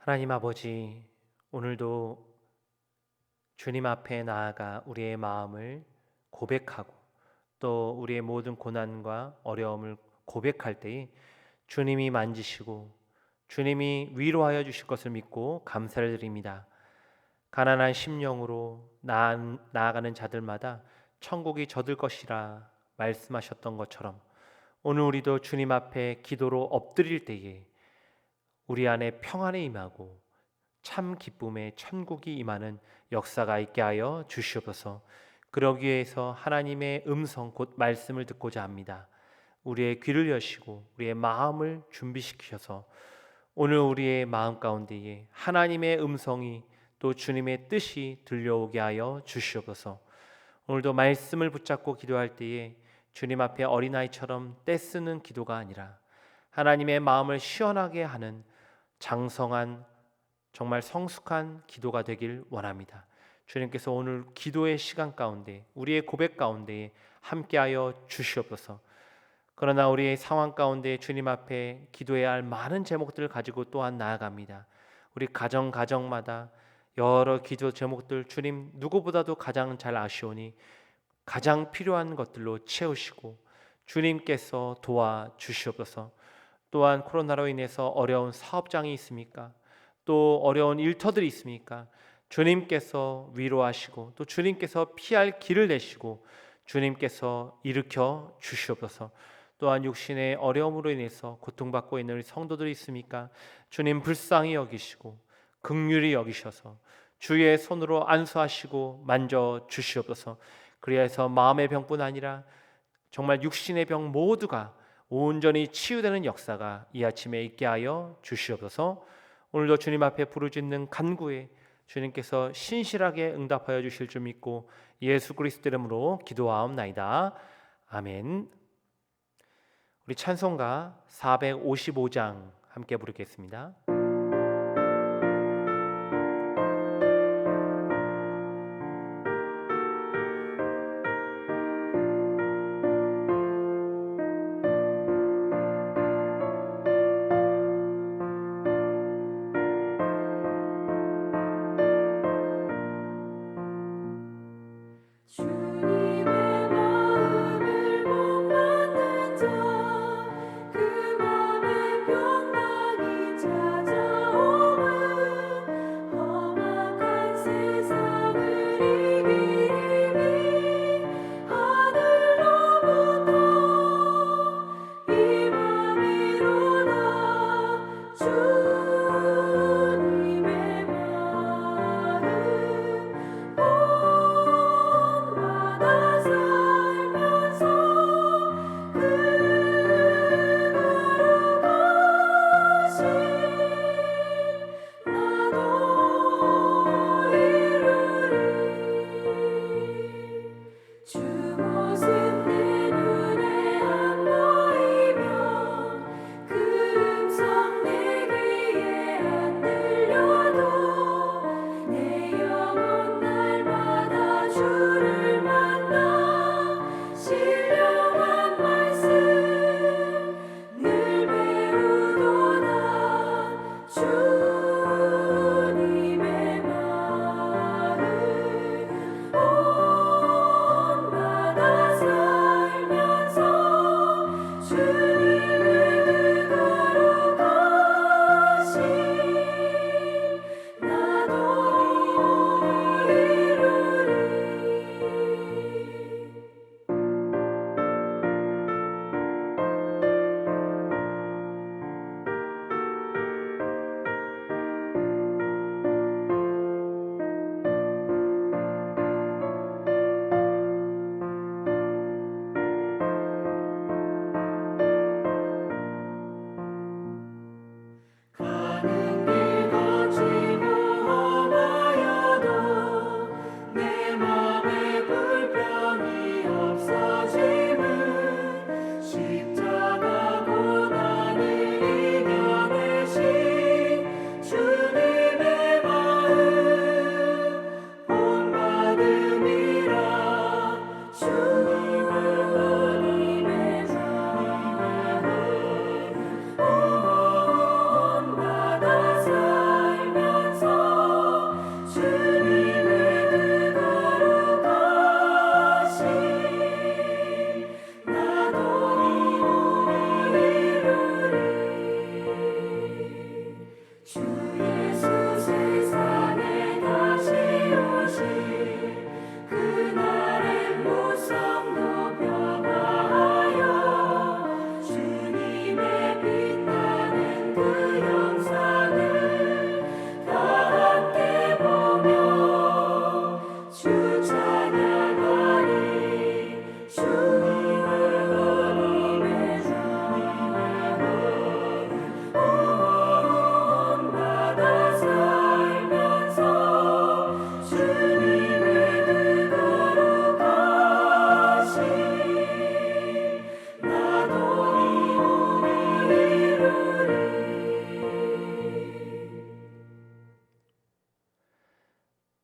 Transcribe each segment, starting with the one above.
하나님 아버지, 오늘도 주님 앞에 나아가 우리의 마음을 고백하고 또 우리의 모든 고난과 어려움을 고백할 때에 주님이 만지시고 주님이 위로하여 주실 것을 믿고 감사를 드립니다. 가난한 심령으로 나아가는 자들마다 천국이 젖을 것이라 말씀하셨던 것처럼 오늘 우리도 주님 앞에 기도로 엎드릴 때에 우리 안에 평안이 임하고 참 기쁨의 천국이 임하는 역사가 있게 하여 주시옵소서. 그러기 위해서 하나님의 음성 곧 말씀을 듣고자 합니다. 우리의 귀를 여시고 우리의 마음을 준비시키셔서 오늘 우리의 마음 가운데에 하나님의 음성이 또 주님의 뜻이 들려오게 하여 주시옵소서. 오늘도 말씀을 붙잡고 기도할 때에 주님 앞에 어린아이처럼 떼쓰는 기도가 아니라 하나님의 마음을 시원하게 하는 장성한 정말 성숙한 기도가 되길 원합니다. 주님께서 오늘 기도의 시간 가운데 우리의 고백 가운데 함께하여 주시옵소서. 그러나 우리의 상황 가운데 주님 앞에 기도해야 할 많은 제목들을 가지고 또한 나아갑니다. 우리 가정마다 여러 기도 제목들 주님 누구보다도 가장 잘 아시오니 가장 필요한 것들로 채우시고 주님께서 도와주시옵소서. 또한 코로나로 인해서 어려운 사업장이 있습니까? 또 어려운 일터들이 있습니까? 주님께서 위로하시고 또 주님께서 피할 길을 내시고 주님께서 일으켜 주시옵소서. 또한 육신의 어려움으로 인해서 고통받고 있는 우리 성도들이 있습니까? 주님 불쌍히 여기시고 긍휼히 여기셔서 주의 손으로 안수하시고 만져 주시옵소서. 그리하여서 마음의 병뿐 아니라 정말 육신의 병 모두가 온전히 치유되는 역사가 이 아침에 있게 하여 주시옵소서. 오늘도 주님 앞에 부르짖는 간구에 주님께서 신실하게 응답하여 주실 줄 믿고 예수 그리스도 이름으로 기도하옵나이다. 아멘. 우리 찬송가 455장 함께 부르겠습니다. 주님의 마음을 못 받는 자, 그 맘에 평강이 찾아오면 험악한 세상을 이기리니 하늘로부터 임함이로다. 주님의 마음 본받아 살면서 그거룩하신 나도 이루리. 주 모습 내 눈에 안 보이면 그 음성 내게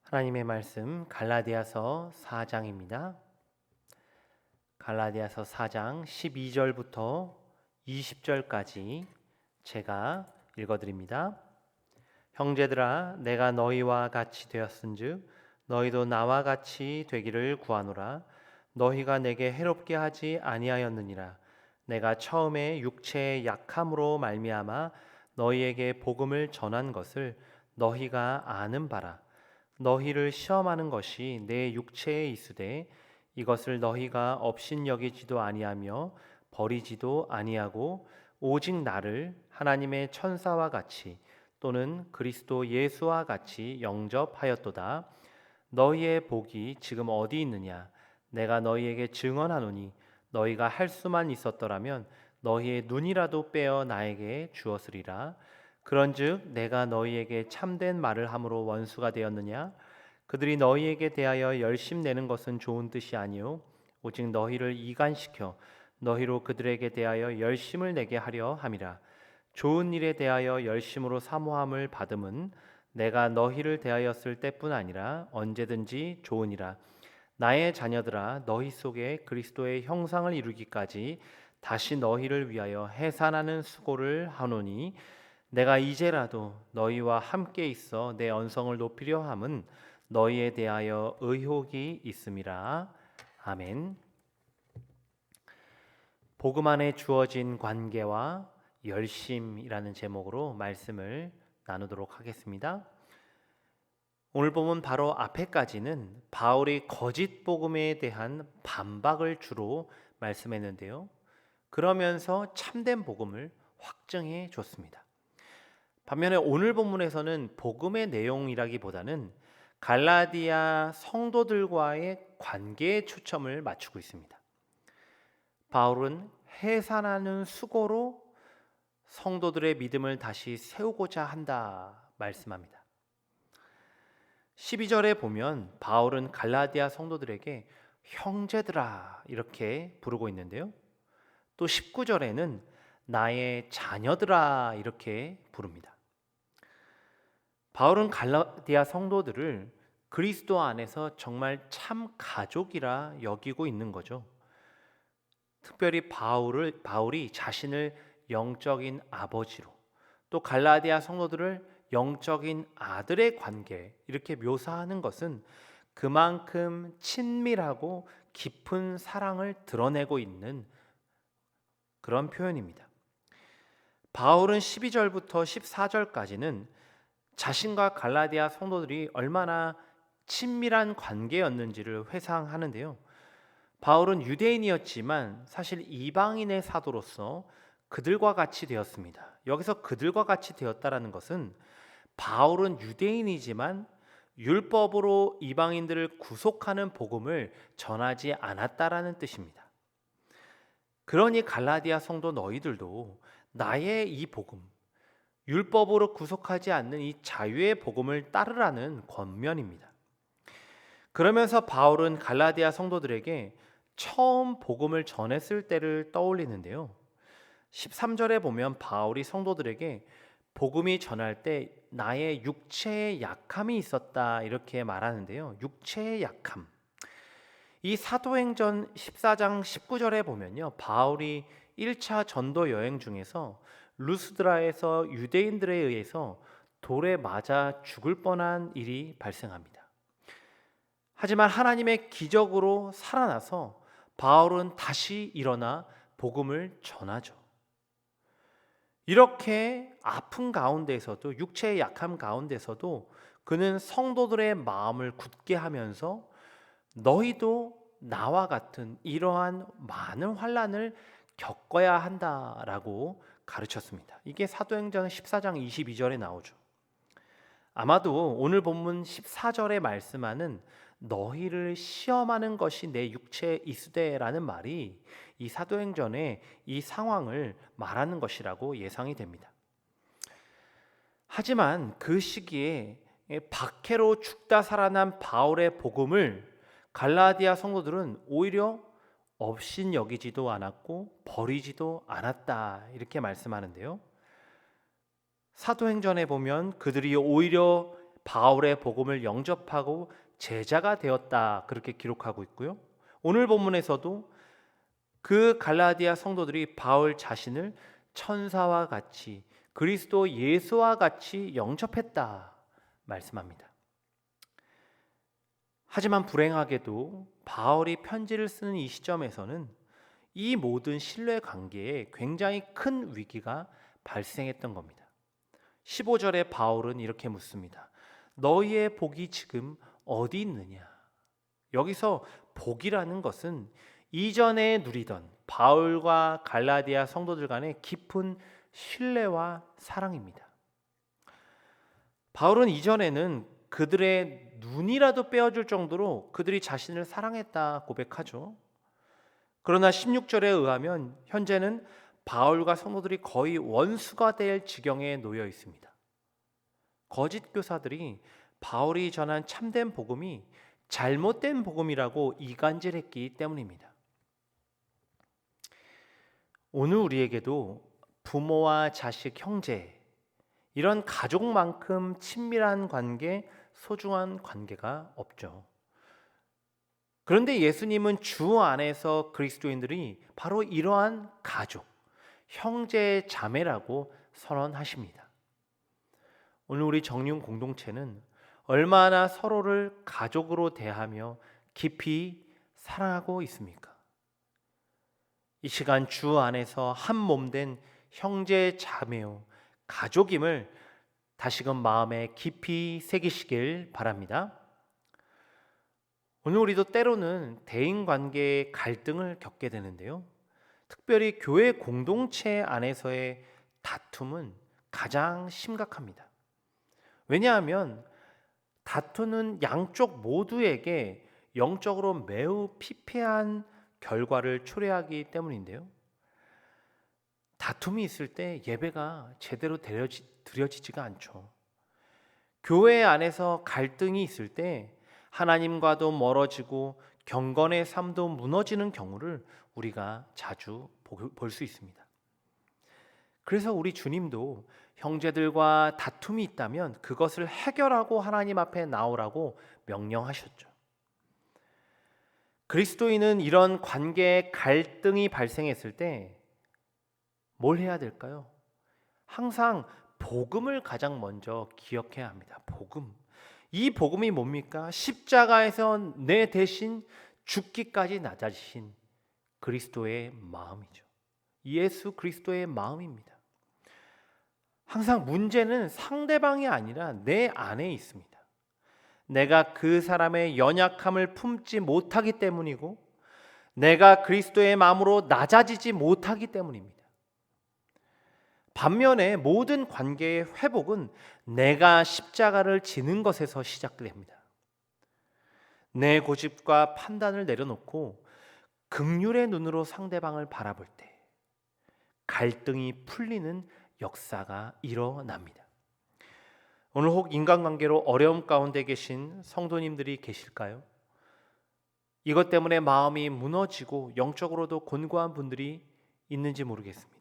하나님의 말씀 갈라디아서 4장입니다. 갈라디아서 4장 12절부터 20절까지 제가 읽어드립니다. 형제들아, 내가 너희와 같이 되었은즉 너희도 나와 같이 되기를 구하노라. 너희가 내게 해롭게 하지 아니하였느니라. 내가 처음에 육체의 약함으로 말미암아 너희에게 복음을 전한 것을 너희가 아는 바라. 너희를 시험하는 것이 내 육체에 있으되 이것을 너희가 업신여기지도 아니하며 버리지도 아니하고 오직 나를 하나님의 천사와 같이 또는 그리스도 예수와 같이 영접하였도다. 너희의 복이 지금 어디 있느냐? 내가 너희에게 증언하노니 너희가 할 수만 있었더라면 너희의 눈이라도 빼어 나에게 주었으리라. 그런즉 내가 너희에게 참된 말을 함으로 원수가 되었느냐? 그들이 너희에게 대하여 열심내는 것은 좋은 뜻이 아니요 오직 너희를 이간시켜 너희로 그들에게 대하여 열심을 내게 하려 함이라. 좋은 일에 대하여 열심으로 사모함을 받음은 내가 너희를 대하였을 때뿐 아니라 언제든지 좋으니라. 나의 자녀들아, 너희 속에 그리스도의 형상을 이루기까지 다시 너희를 위하여 해산하는 수고를 하노니 내가 이제라도 너희와 함께 있어 내 언성을 높이려 함은 너희에 대하여 의혹이 있음이라. 아멘. 복음 안에 주어진 관계와 열심이라는 제목으로 말씀을 나누도록 하겠습니다. 오늘 보면 바로 앞에까지는 바울이 거짓 복음에 대한 반박을 주로 말씀했는데요. 그러면서 참된 복음을 확증해 줬습니다. 반면에 오늘 본문에서는 복음의 내용이라기보다는 갈라디아 성도들과의 관계에 초점을 맞추고 있습니다. 바울은 해산하는 수고로 성도들의 믿음을 다시 세우고자 한다 말씀합니다. 12절에 보면 바울은 갈라디아 성도들에게 형제들아 이렇게 부르고 있는데요. 또 19절에는 나의 자녀들아 이렇게 부릅니다. 바울은 갈라디아 성도들을 그리스도 안에서 정말 참 가족이라 여기고 있는 거죠. 특별히 바울이 자신을 영적인 아버지로 또 갈라디아 성도들을 영적인 아들의 관계 이렇게 묘사하는 것은 그만큼 친밀하고 깊은 사랑을 드러내고 있는 그런 표현입니다. 바울은 12절부터 14절까지는 자신과 갈라디아 성도들이 얼마나 친밀한 관계였는지를 회상하는데요. 바울은 유대인이었지만 사실 이방인의 사도로서 그들과 같이 되었습니다. 여기서 그들과 같이 되었다라는 것은 바울은 유대인이지만 율법으로 이방인들을 구속하는 복음을 전하지 않았다라는 뜻입니다. 그러니 갈라디아 성도 너희들도 나의 이 복음, 율법으로 구속하지 않는 이 자유의 복음을 따르라는 권면입니다. 그러면서 바울은 갈라디아 성도들에게 처음 복음을 전했을 때를 떠올리는데요. 13절에 보면 바울이 성도들에게 복음이 전할 때 나의 육체의 약함이 있었다 이렇게 말하는데요. 육체의 약함. 이 사도행전 14장 19절에 보면요. 바울이 1차 전도 여행 중에서 루스드라에서 유대인들에 의해서 돌에 맞아 죽을 뻔한 일이 발생합니다. 하지만 하나님의 기적으로 살아나서 바울은 다시 일어나 복음을 전하죠. 이렇게 아픈 가운데서도 육체의 약함 가운데서도 그는 성도들의 마음을 굳게 하면서 너희도 나와 같은 이러한 많은 환난을 겪어야 한다라고 가르쳤습니다. 이게 사도행전 14장 22절에 나오죠. 아마도 오늘 본문 14절에 말씀하는 너희를 시험하는 것이 내 육체에 있으되라는 말이 이 사도행전의 이 상황을 말하는 것이라고 예상이 됩니다. 하지만 그 시기에 박해로 죽다 살아난 바울의 복음을 갈라디아 성도들은 오히려 업신여기지도 않았고 버리지도 않았다 이렇게 말씀하는데요. 사도행전에 보면 그들이 오히려 바울의 복음을 영접하고 제자가 되었다 그렇게 기록하고 있고요. 오늘 본문에서도 그 갈라디아 성도들이 바울 자신을 천사와 같이 그리스도 예수와 같이 영접했다 말씀합니다. 하지만 불행하게도 바울이 편지를 쓰는 이 시점에서는 이 모든 신뢰 관계에 굉장히 큰 위기가 발생했던 겁니다. 15절에 바울은 이렇게 묻습니다. 너희의 복이 지금 어디 있느냐? 여기서 복이라는 것은 이전에 누리던 바울과 갈라디아 성도들 간의 깊은 신뢰와 사랑입니다. 바울은 이전에는 그들의 눈이라도 빼어줄 정도로 그들이 자신을 사랑했다 고백하죠. 그러나 16절에 의하면 현재는 바울과 성도들이 거의 원수가 될 지경에 놓여 있습니다. 거짓 교사들이 바울이 전한 참된 복음이 잘못된 복음이라고 이간질했기 때문입니다. 오늘 우리에게도 부모와 자식, 형제 이런 가족만큼 친밀한 관계, 소중한 관계가 없죠. 그런데 예수님은 주 안에서 그리스도인들이 바로 이러한 가족, 형제, 자매라고 선언하십니다. 오늘 우리 정륜 공동체는 얼마나 서로를 가족으로 대하며 깊이 사랑하고 있습니까? 이 시간 주 안에서 한 몸 된 형제 자매요 가족임을 다시금 마음에 깊이 새기시길 바랍니다. 오늘 우리도 때로는 대인관계의 갈등을 겪게 되는데요. 특별히 교회 공동체 안에서의 다툼은 가장 심각합니다. 왜냐하면 다투는 양쪽 모두에게 영적으로 매우 피폐한 결과를 초래하기 때문인데요. 다툼이 있을 때 예배가 제대로 드려지지가 않죠. 교회 안에서 갈등이 있을 때 하나님과도 멀어지고 경건의 삶도 무너지는 경우를 우리가 자주 볼 수 있습니다. 그래서 우리 주님도 형제들과 다툼이 있다면 그것을 해결하고 하나님 앞에 나오라고 명령하셨죠. 그리스도인은 이런 관계에 갈등이 발생했을 때 뭘 해야 될까요? 항상 복음을 가장 먼저 기억해야 합니다. 복음. 이 복음이 뭡니까? 십자가에서 내 대신 죽기까지 낮아지신 그리스도의 마음이죠. 예수 그리스도의 마음입니다. 항상 문제는 상대방이 아니라 내 안에 있습니다. 내가 그 사람의 연약함을 품지 못하기 때문이고 내가 그리스도의 마음으로 낮아지지 못하기 때문입니다. 반면에 모든 관계의 회복은 내가 십자가를 지는 것에서 시작됩니다. 내 고집과 판단을 내려놓고 긍휼의 눈으로 상대방을 바라볼 때 갈등이 풀리는 역사가 일어납니다. 오늘 혹 인간관계로 어려움 가운데 계신 성도님들이 계실까요? 이것 때문에 마음이 무너지고 영적으로도 곤고한 분들이 있는지 모르겠습니다.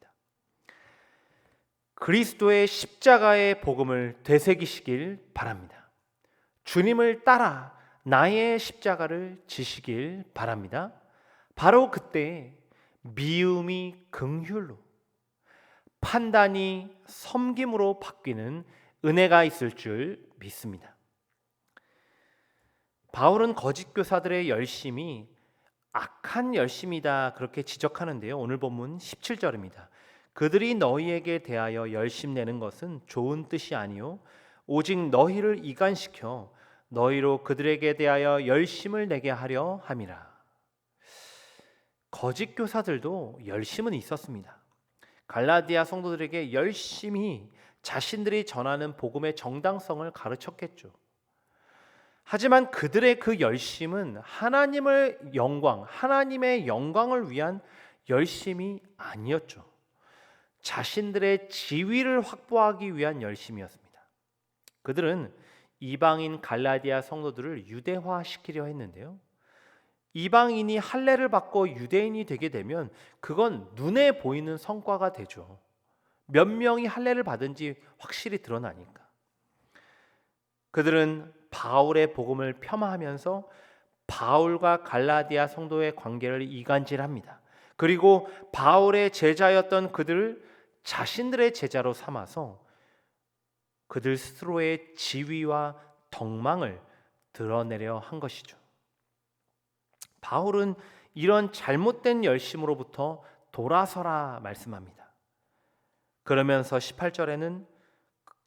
그리스도의 십자가의 복음을 되새기시길 바랍니다. 주님을 따라 나의 십자가를 지시길 바랍니다. 바로 그때 미움이 긍휼로, 판단이 섬김으로 바뀌는 은혜가 있을 줄 믿습니다. 바울은 거짓 교사들의 열심이 악한 열심이다 그렇게 지적하는데요. 오늘 본문 17절입니다. 그들이 너희에게 대하여 열심내는 것은 좋은 뜻이 아니요 오직 너희를 이간시켜 너희로 그들에게 대하여 열심을 내게 하려 함이라. 거짓 교사들도 열심은 있었습니다. 갈라디아 성도들에게 열심히 자신들이 전하는 복음의 정당성을 가르쳤겠죠. 하지만 그들의 그 열심은 하나님의 영광을 위한 열심이 아니었죠. 자신들의 지위를 확보하기 위한 열심이었습니다. 그들은 이방인 갈라디아 성도들을 유대화시키려 했는데요. 이방인이 할례를 받고 유대인이 되게 되면 그건 눈에 보이는 성과가 되죠. 몇 명이 할례를 받은지 확실히 드러나니까. 그들은 바울의 복음을 폄하하면서 바울과 갈라디아 성도의 관계를 이간질합니다. 그리고 바울의 제자였던 그들을 자신들의 제자로 삼아서 그들 스스로의 지위와 덕망을 드러내려 한 것이죠. 바울은 이런 잘못된 열심으로부터 돌아서라 말씀합니다. 그러면서 18절에는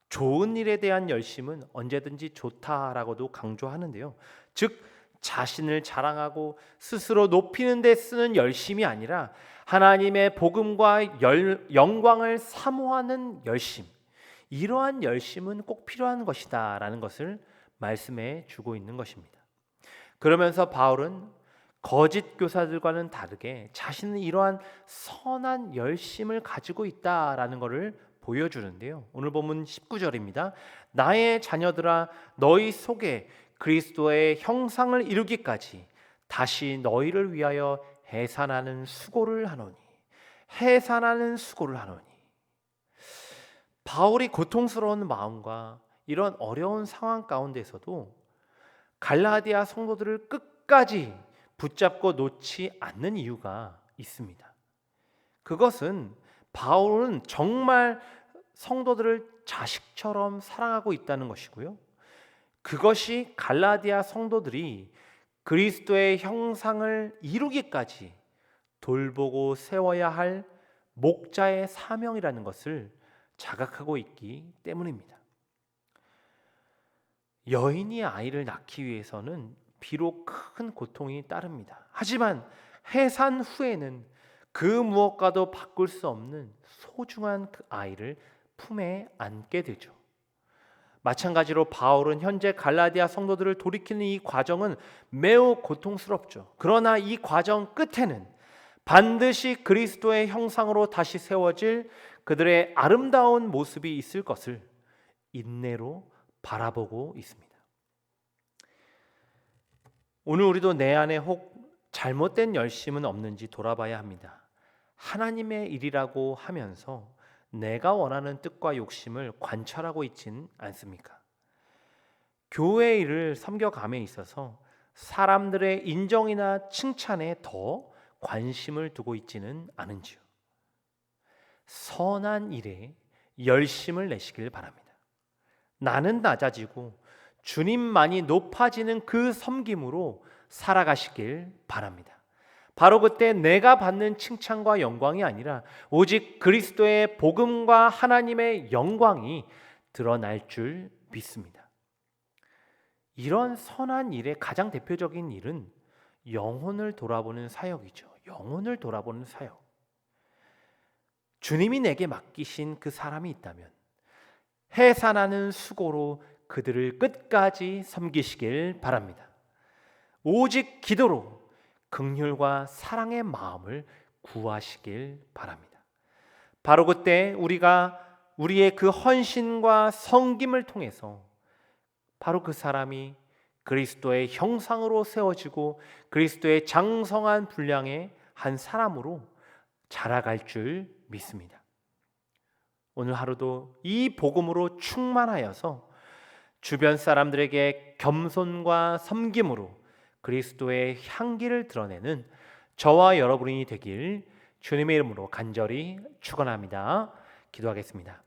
좋은 일에 대한 열심은 언제든지 좋다라고도 강조하는데요. 즉 자신을 자랑하고 스스로 높이는 데 쓰는 열심이 아니라 하나님의 복음과 영광을 사모하는 열심, 이러한 열심은 꼭 필요한 것이다 라는 것을 말씀해 주고 있는 것입니다. 그러면서 바울은 거짓 교사들과는 다르게 자신은 이러한 선한 열심을 가지고 있다라는 것을 보여주는데요. 오늘 본문 19절입니다. 나의 자녀들아 너희 속에 그리스도의 형상을 이루기까지 다시 너희를 위하여 해산하는 수고를 하노니. 바울이 고통스러운 마음과 이런 어려운 상황 가운데서도 갈라디아 성도들을 끝까지 붙잡고 놓지 않는 이유가 있습니다. 그것은 바울은 정말 성도들을 자식처럼 사랑하고 있다는 것이고요. 그것이 갈라디아 성도들이 그리스도의 형상을 이루기까지 돌보고 세워야 할 목자의 사명이라는 것을 자각하고 있기 때문입니다. 여인이 아이를 낳기 위해서는 비록 큰 고통이 따릅니다. 하지만 해산 후에는 그 무엇과도 바꿀 수 없는 소중한 그 아이를 품에 안게 되죠. 마찬가지로 바울은 현재 갈라디아 성도들을 돌이키는 이 과정은 매우 고통스럽죠. 그러나 이 과정 끝에는 반드시 그리스도의 형상으로 다시 세워질 그들의 아름다운 모습이 있을 것을 인내로 바라보고 있습니다. 오늘 우리도 내 안에 혹 잘못된 열심은 없는지 돌아봐야 합니다. 하나님의 일이라고 하면서 내가 원하는 뜻과 욕심을 관철하고 있진 않습니까? 교회 일을 섬겨감에 있어서 사람들의 인정이나 칭찬에 더 관심을 두고 있지는 않은지요. 선한 일에 열심을 내시길 바랍니다. 나는 낮아지고 주님만이 높아지는 그 섬김으로 살아가시길 바랍니다. 바로 그때 내가 받는 칭찬과 영광이 아니라 오직 그리스도의 복음과 하나님의 영광이 드러날 줄 믿습니다. 이런 선한 일의 가장 대표적인 일은 영혼을 돌아보는 사역이죠. 영혼을 돌아보는 사역. 주님이 내게 맡기신 그 사람이 있다면 해산하는 수고로 그들을 끝까지 섬기시길 바랍니다. 오직 기도로 긍휼과 사랑의 마음을 구하시길 바랍니다. 바로 그때 우리가 우리의 그 헌신과 섬김을 통해서 바로 그 사람이 그리스도의 형상으로 세워지고 그리스도의 장성한 분량의 한 사람으로 자라갈 줄 믿습니다. 오늘 하루도 이 복음으로 충만하여서 주변 사람들에게 겸손과 섬김으로 그리스도의 향기를 드러내는 저와 여러분이 되길 주님의 이름으로 간절히 축원합니다. 기도하겠습니다.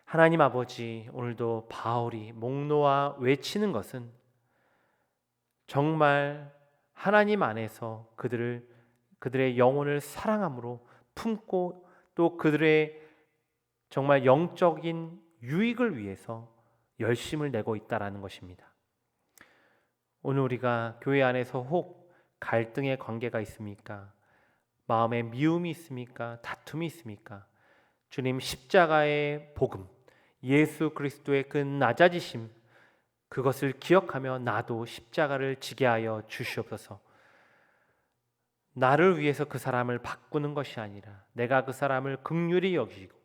하나님 아버지, 오늘도 바울이 목 놓아 외치는 것은 정말 하나님 안에서 그들의 영혼을 사랑함으로 품고 또 그들의 정말 영적인 유익을 위해서 열심을 내고 있다라는 것입니다. 오늘 우리가 교회 안에서 혹 갈등의 관계가 있습니까? 마음에 미움이 있습니까? 다툼이 있습니까? 주님 십자가의 복음, 예수 그리스도의 그 낮아지심, 그것을 기억하며 나도 십자가를 지게 하여 주시옵소서. 나를 위해서 그 사람을 바꾸는 것이 아니라 내가 그 사람을 긍휼히 여기고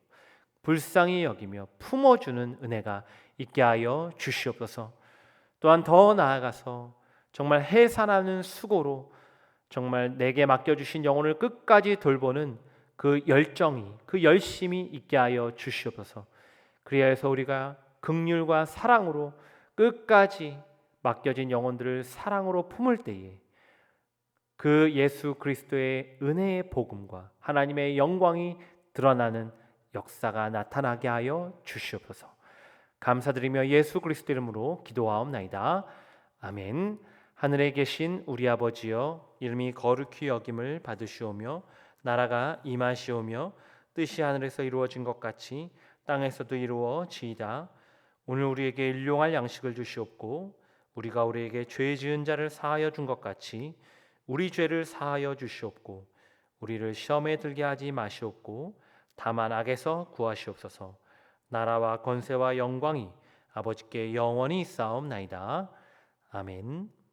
불쌍히 여기며 품어주는 은혜가 있게 하여 주시옵소서. 또한 더 나아가서 정말 해산하는 수고로 정말 내게 맡겨주신 영혼을 끝까지 돌보는 그 열정이, 그 열심이 있게 하여 주시옵소서. 그리하여서 우리가 긍휼과 사랑으로 끝까지 맡겨진 영혼들을 사랑으로 품을 때에 그 예수 그리스도의 은혜의 복음과 하나님의 영광이 드러나는 역사가 나타나게 하여 주시옵소서. 감사드리며 예수 그리스도 이름으로 기도하옵나이다. 아멘. 하늘에 계신 우리 아버지여, 이름이 거룩히 여김을 받으시오며 나라가 임하시오며 뜻이 하늘에서 이루어진 것 같이 땅에서도 이루어지이다. 오늘 우리에게 일용할 양식을 주시옵고 우리가 우리에게 죄 지은 자를 사하여 준 것 같이 우리 죄를 사하여 주시옵고 우리를 시험에 들게 하지 마시옵고 다만 악에서 구하시옵소서. 나라와 권세와 영광이 아버지께 영원히 있사옵나이다. 아멘.